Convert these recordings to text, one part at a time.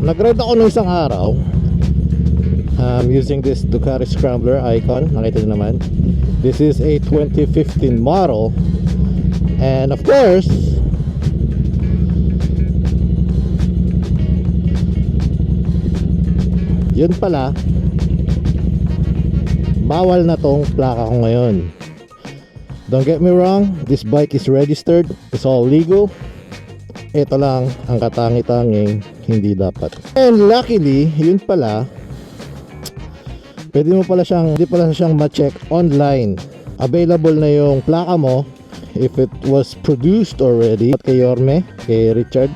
Nag-ride ako nung isang araw using this Ducati Scrambler Icon. Nakita nyo naman, this is a 2015 model. And of course, yun pala, bawal na tong plaka ko ngayon. Don't get me wrong, this bike is registered, it's all legal. Ito lang ang katangi-tanging hindi dapat. And luckily, yun pala, pwede mo pala siyang, hindi pala siyang ma-check online. Available na yung plaka mo if it was produced already. At kay Yorme, kay Richard,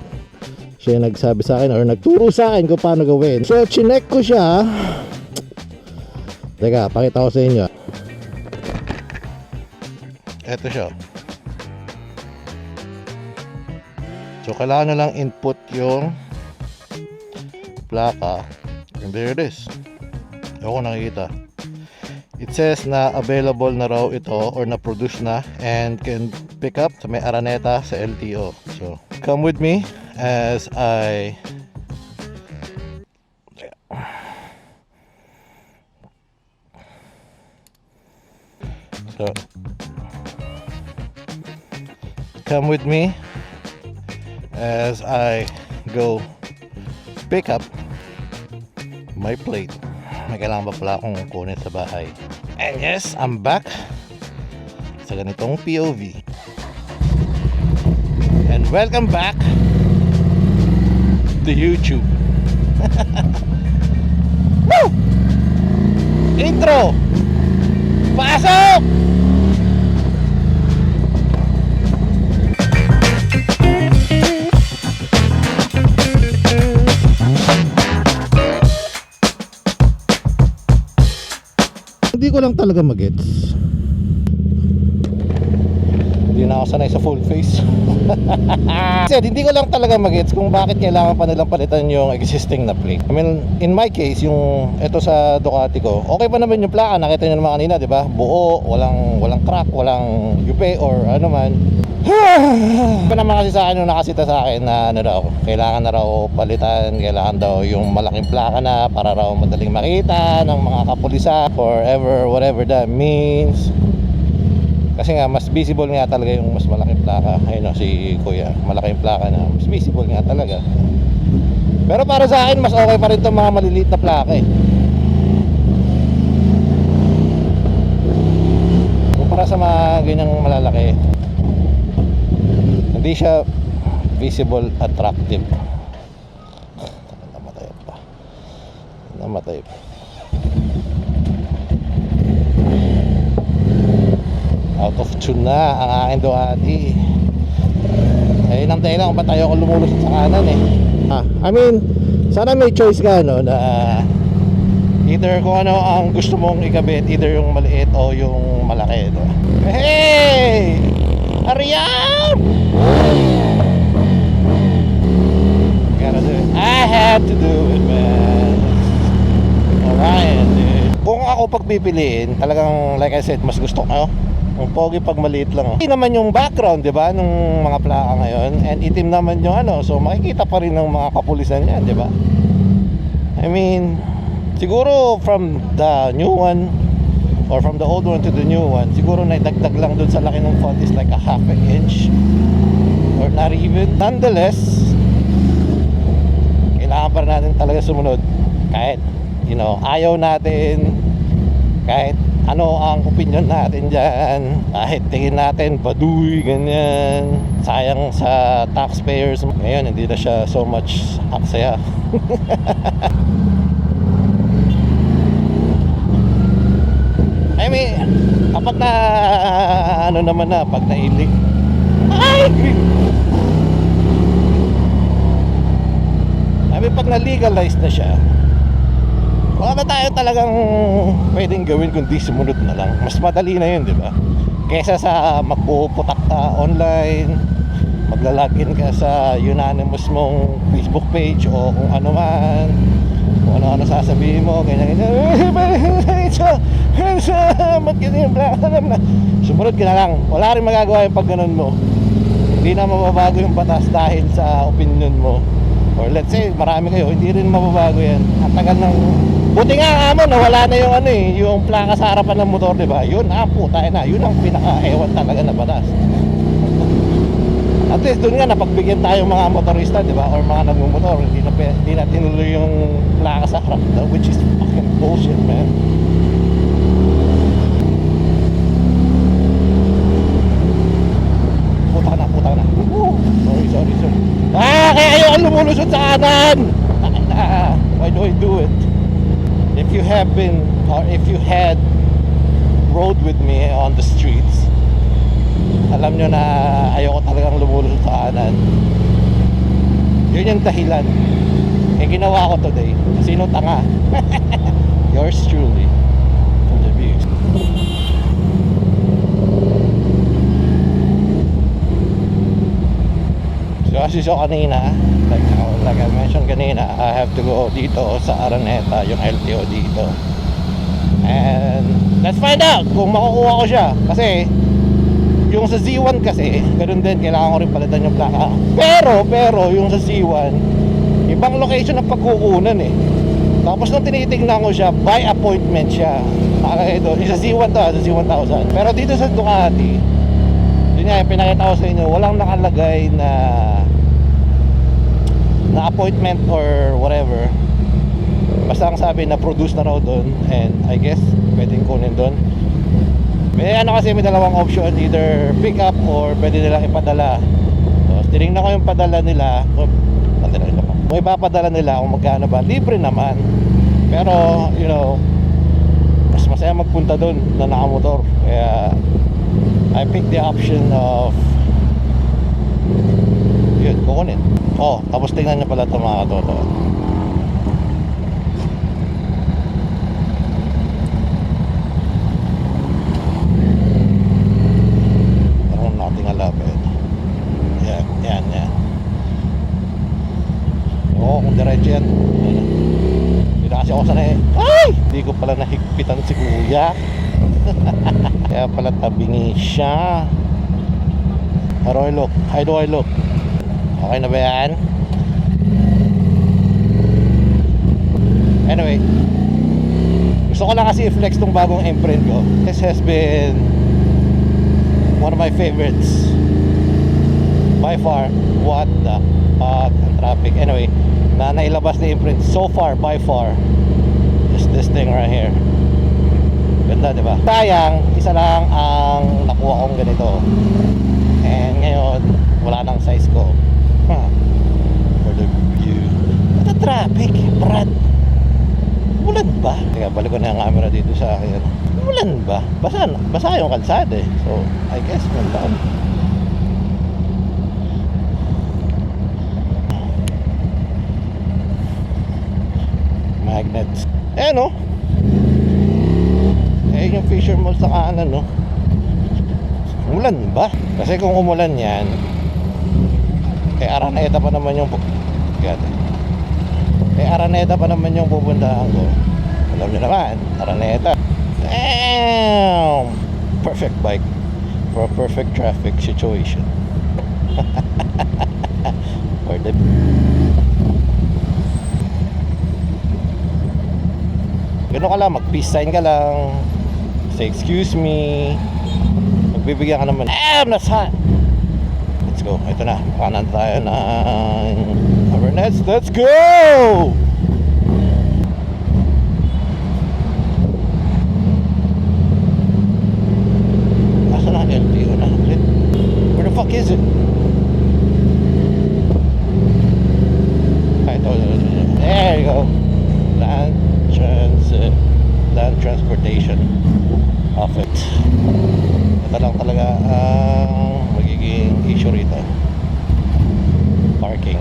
siya yung nagsabi sa akin or nagturo sa akin kung paano gawin. So chinek ko siya. Teka, pakita ko sa inyo. Ito siya. So kailangan na lang input yung plaka, and there it is. Ako nakikita. It says na available na raw ito or na produce na and can pick up sa may Araneta sa LTO. So come with me as I go pick up my plate. May kailangan pa pala akong kunin sa bahay. And yes, I'm back sa ganitong POV. And welcome back to YouTube. Woo! Intro! Pasok! Hindi ko lang talaga magets. Hindi na ako sanay sa full face. Kasi hindi ko lang talaga magets kung bakit kailangan pa nilang palitan yung existing na plate. I mean, in my case, yung ito sa Ducati ko, okay pa naman yung plaka. Nakita niyo naman kanina, di ba? Buo, walang crack, walang yupe or ano man. Pa naman kasi sa akin nung nakasita sa akin na ano daw, kailangan na raw palitan, kailangan daw yung malaking plaka na para raw madaling makita ng mga kapulisan, forever, whatever that means. Kasi nga mas visible nga talaga yung mas malaking plaka. Ayun o, si Kuya, malaking plaka na, mas visible nga talaga. Pero para sa akin mas okay pa rin itong mga maliliit na plaka eh. Kumpara sa mga ganyang malalaki, hindi siya visible attractive. Namatay pa. Out of tune na ang aking Ducati. Ayun ang dahilan kung ba't tayo ko lumulusot sa kanan eh. I mean, sana may choice ka no, na either kung ano ang gusto mong ikabit, either yung maliit o yung malaki no? Hey! Ariam! Gotta do it. I had to do it, man. Alright, dude. Kung ako pagpipiliin, talagang like I said, mas gusto ko ang pogi pag maliit lang. Hindi naman yung background, di ba, nung mga plaka ngayon, and itim naman yung ano, so makikita pa rin ng mga kapulisan yan, di ba? I mean, siguro from the new one or from the old one to the new one, siguro naidagdag lang dun sa laki ng font is like a half an inch or not even. Nonetheless, kailangan pa rin natin talaga sumunod kahit, you know, ayaw natin, kahit ano ang opinion natin dyan, kahit tingin natin baduy, ganyan, sayang sa taxpayers. Ngayon hindi na siya so much aksaya. I mean, kapag na ano naman na, pag nailig, ay! I mean, pag na-legalize na siya, wala na tayo talagang pwedeng gawin kundi sumunod na lang. Mas madali na yun, di ba? Kesa sa magpuputak ka online, maglalagin ka sa unanimous mong Facebook page o kung ano man, kung ano-ano sasabihin mo, ganyan-ganyan. Sumunod ka na lang. Wala rin magagawa yung pag ganun mo. Hindi na mababago yung batas dahil sa opinion mo. or let's say marami kayo, hindi rin mababago yan. Ang tagal ng buti nga amo nawala na yung ano eh, yung plaka sa harapan ng motor, di ba? Yun puta na, yun ang pinaka-ewan talaga na batas. At least doon nga napagbigyan tayo mga motorista, di ba? Or mga nagmumotor, hindi na tinuloy yung plaka sa harap, which is fucking bullshit, man. Puta ka na. Sorry. Kaya ayaw ang lumulusot sa kanan. Why do I do it? If you have been, or if you had rode with me on the streets, alam nyo na ayoko talagang lumulusot sa kanan. Yun yung dahilan. Ginawa ko today. Sino tanga? Yours truly. From the views. So as you saw kanina, like I mentioned kanina, I have to go dito sa Araneta, yung LTO dito. And let's find out kung makukuha ko siya. Kasi yung sa Z1 kasi, ganun din, kailangan ko rin palitan yung plaka. Pero yung sa Z1, ibang location ang pagkukunan eh. Tapos nung tinitignan ko siya, by appointment siya. Ito, sa Z1 to, sa Z1000. Pero dito sa Ducati, yun nga, pinakita ko sa inyo, walang nakalagay na appointment or whatever. Basta ang sabi na produce na raw doon, and I guess pwedeng kunin doon. May ano kasi, may dalawang option, either pick up or pwede nilang ipadala. So tinignan ko yung padala nila, kung ipapadala nila kung magkano ba, libre naman. Pero you know, mas masaya magpunta doon na nakamotor. Kaya I picked the option of yun, kukunin. Tapos tingnan nyo pala ito mga katoto. Parang nating alapin. Yan. Kung diretso yan. Hindi na kasi ako sanay. Ay! Hindi ko pala nahigpitan si kuya. Kaya pala tabingi siya. How do I look? Okay na ba yan? Anyway, gusto ko lang kasi i-flex tong bagong imprint ko. This has been one of my favorites by far. What the fuck, ang traffic. Anyway, na nailabas na imprint so far, by far, is this thing right here. Ganda, diba? Sayang, isa lang ang nakuha kong ganito. And ngayon, wala nang size ko. For the view. What the traffic, Brad? Ulan ba? Teka, balik ko na yung camera dito sa akin. Ulan ba? Basa yung kalsada eh. So, I guess ulan. Magnets. No? Yung Fisher Mall sa kanan, no? Umulan ba? Kasi kung umulan yan, Araneta pa naman yung Araneta pa naman yung pupuntahan ko. Alam nyo naman, Araneta. Damn! Perfect bike for a perfect traffic situation. For the gano'n ka lang, mag-peace sign ka lang, say excuse me, magbibigyan ka naman. That's hot. Let's go, ito na, kanan tayo ng Abernets. Let's go! Asa na LTO na? Where the fuck is it? There you go. Land transportation of it. Ito lang talaga ang magiging issue rito. Parking.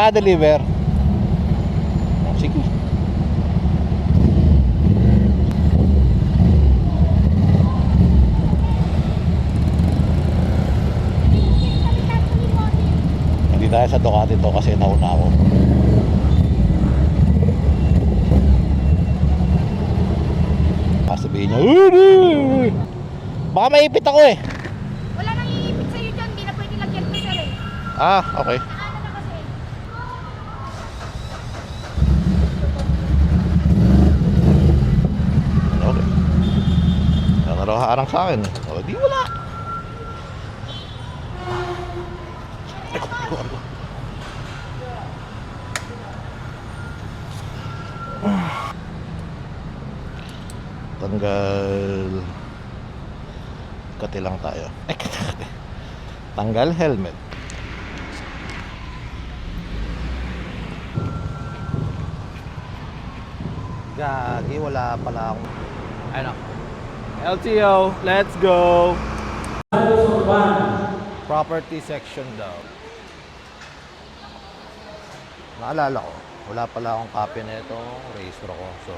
Deliver. Sige. Dahil sa Ducati to kasi nauna ako. sasabihin niya, baka maipit ako eh. Wala nang iipit sa'yo dyan, hindi na pwede lagyan mo sir eh. Ah, okay. Nakaano na kasi. Okay. Yan na harang sa akin. O, di wala. Ako. Tanggal. Kati lang tayo. Kati. Tanggal helmet. Gagi, wala pala akong Ano? LTO, let's go! property section daw. Naalala ko, wala pala akong copy na itong registro ko. So,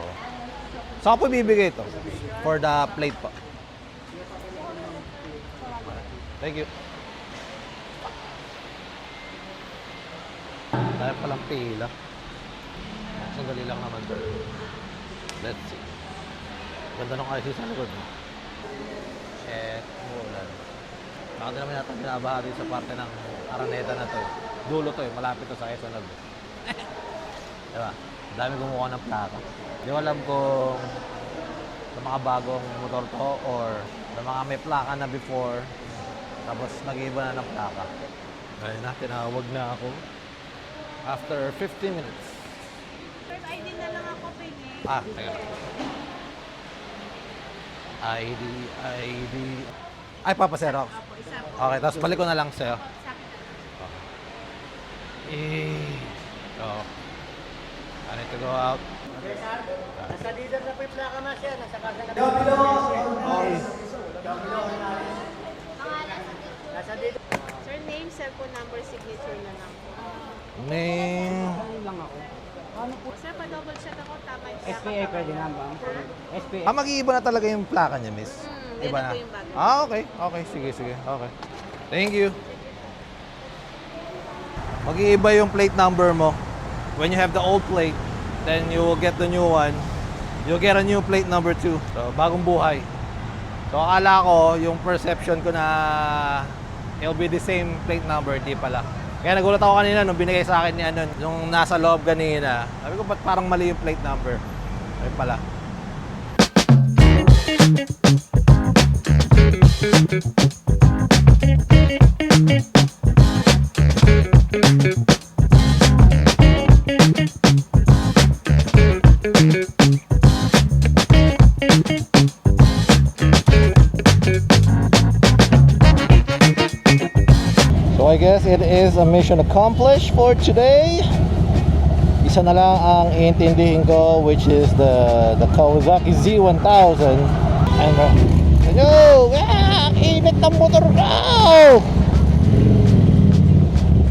saan ko bibigay ito? For the plate pa. Thank you. Dahil palang pila. Sandali lang naman to. Let's see. Ganda ng IC sa likod. Check. Umuulan. Baka din naman yata binabaha din sa parte ng Araneta na to. Dulo to eh. Malapit to sa Quezon. Diba? Dami gumawa ng plaka. Di ko alam kung sa mga bagong motor to or sa mga may plaka na before tapos nag-iiba na ng plaka. Ayun na, tinawag na ako. After 50 minutes. First ID na lang ako pwede. Ah, teka lang. ID. Ay, papasero. Opo, isa po. Okay, tapos balik ko na lang sa'yo. Sa akin na. So, I need to go out. Nasa leader na po yung plaka na siya, nasa kasa na nasa leader. Sir, name, cellphone number, signature na lang. Name. lang ako. Sir, pa-double check ako, tama yung plaka. SPA pwede na ba? SPA. Ah, mag-iiba na talaga yung plaka niya, miss? Iba Iba na na. po yung bago. Ah, okay. Okay, sige. Okay. Thank you. Mag-iiba yung plate number mo. When you have the old plate, then you will get the new one. You'll get a new plate number 2. So, bagong buhay. So, akala ko, yung perception ko na it'll be the same plate number, di pala. Kaya nagulat ako kanina nung binigay sa akin ni ano, yung nasa loob kanina. Sabi ko, ba't parang mali yung plate number? Ay pala. So I guess it is a mission accomplished for today. Isa na lang ang iintindihin ko, which is the Kawasaki Z1000. And init ng motor ko!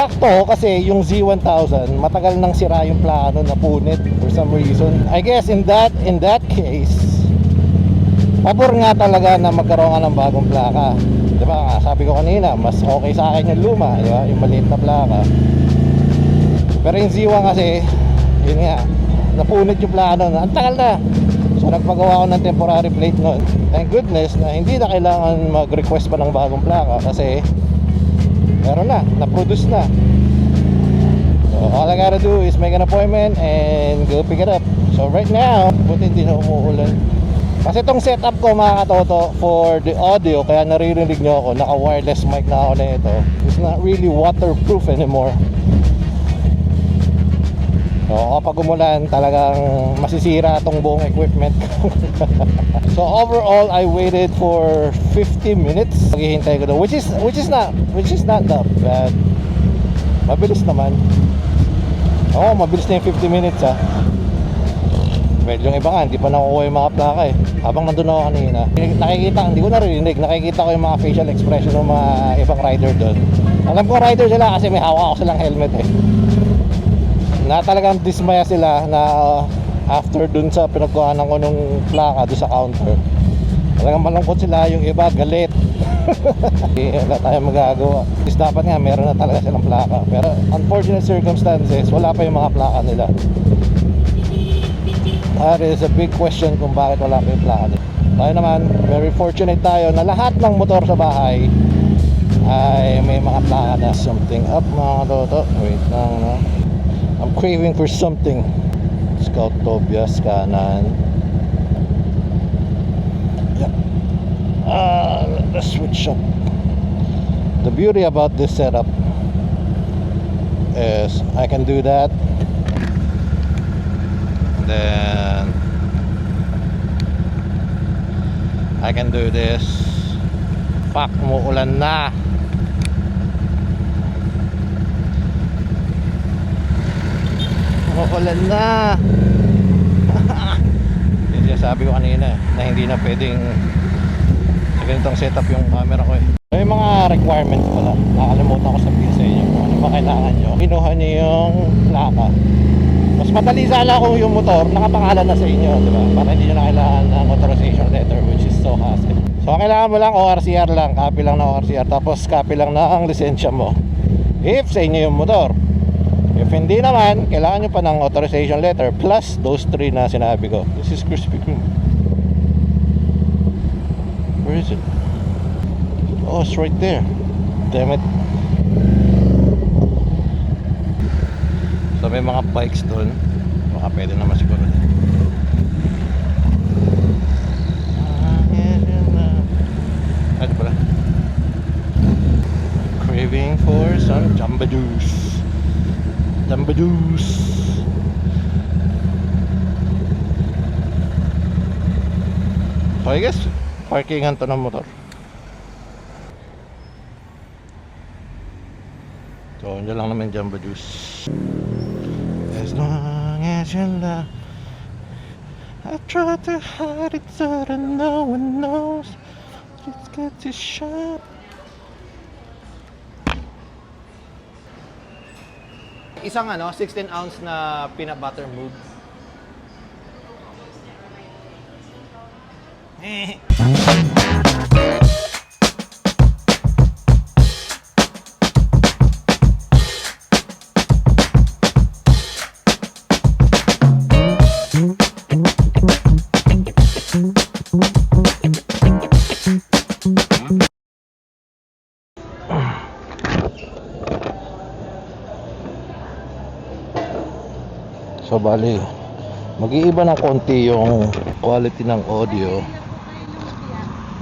Sakto kasi yung Z1000 matagal nang sira yung plano na punit for some reason. I guess in that case, pabor nga talaga na magkaroon ka ng bagong plaka. Diba, sabi ko kanina, mas okay sa akin yung luma, diba? Yung maliit na plaka. Pero yung Z1 kasi, yun nga, napunit yung plano na, ang tagal na. So nagpagawa ko ng temporary plate noon. Thank goodness na hindi na kailangan mag-request pa ng bagong plaka kasi meron na, na-produce na. So all I gotta do is make an appointment and go pick it up. So right now, buti hindi na umuulan. Kasi itong setup ko mga katoto for the audio, kaya naririnig nyo ako, naka wireless mic na ako na ito. It's not really waterproof anymore. So kapag umulan, talagang masisira itong buong equipment. So overall, I waited for 50 minutes. Maghihintay ko doon, which is not that bad. Mabilis naman. Oo, mabilis na yung 50 minutes ha. Well, yung iba nga, hindi pa nakukuha yung mga plaka eh. Habang nandun ako kanina, nakikita, hindi ko narinig, nakikita ko yung mga facial expression ng mga ibang rider doon. Alam ko rider sila kasi may hawak ako silang helmet eh. Na talagang dismaya sila na after dun sa pinagkuhanan ko nung plaka doon sa counter. Talagang malungkot sila, yung iba galit. Wala tayong magagawa. Is dapat nga meron na talaga silang plaka. Pero unfortunate circumstances, wala pa yung mga plaka nila. That is a big question kung bakit wala pa yung plaka nila. Tayo naman, very fortunate tayo na lahat ng motor sa bahay ay may mga plaka na something up mga toto. Wait lang, no? I'm craving for something. Scout Tobias kanan. Yeah. Let's switch up. The beauty about this setup is I can do that. Then I can do this. Fuck, umuulan na. Umuulan na. Yun yung sabi ko kanina na hindi na pwedeng sa ganitong setup yung camera ko eh. May mga requirements pala. Nakalimutan ko sabihin sa inyo kung ano ba kailangan nyo. Kinuha nyo yung plaka. Mas madali sana kung yung motor nakapangalan na sa inyo, di ba? Para hindi nyo na kailangan ng authorization letter, which is so hassle. So ang kailangan mo lang ORCR lang, copy lang ng ORCR, tapos copy lang ng lisensya mo if sa inyo yung motor. If hindi naman, kailangan nyo pa ng authorization letter plus those 3 na sinabi ko. This is Krispy Kreme. Where is it? Oh, it's right there. Damn it. So may mga bikes doon. Baka pwede naman siguro din. Ano pala? Craving for some Jamba Juice. Jamba Juice. So I guess parkingan to ng motor. So yun lang naman Jamba Juice. As long as you love, I try to hide it so that no one knows. It's got to shine. Isang 16 ounce na peanut butter mood. So bali, mag-iiba ng konti yung quality ng audio.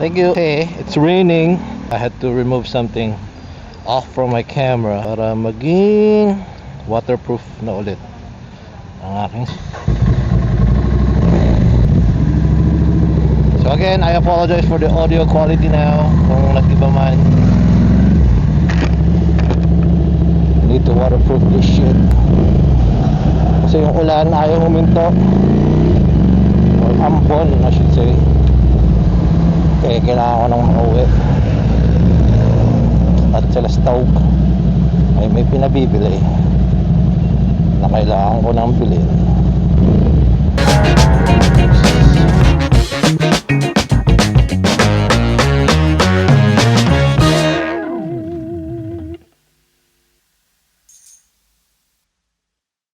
Thank you. Hey, it's raining. I had to remove something off from my camera para maging waterproof na ulit ang aking. So again, I apologize for the audio quality now kung nag-iba man. Need to waterproof this shit. Kasi yung ulan ayaw huminto, or ambon I should say. Kaya kailangan ko nang makauwi. At sila Stoke ay may pinabibili na kailangan ko nang bilhin.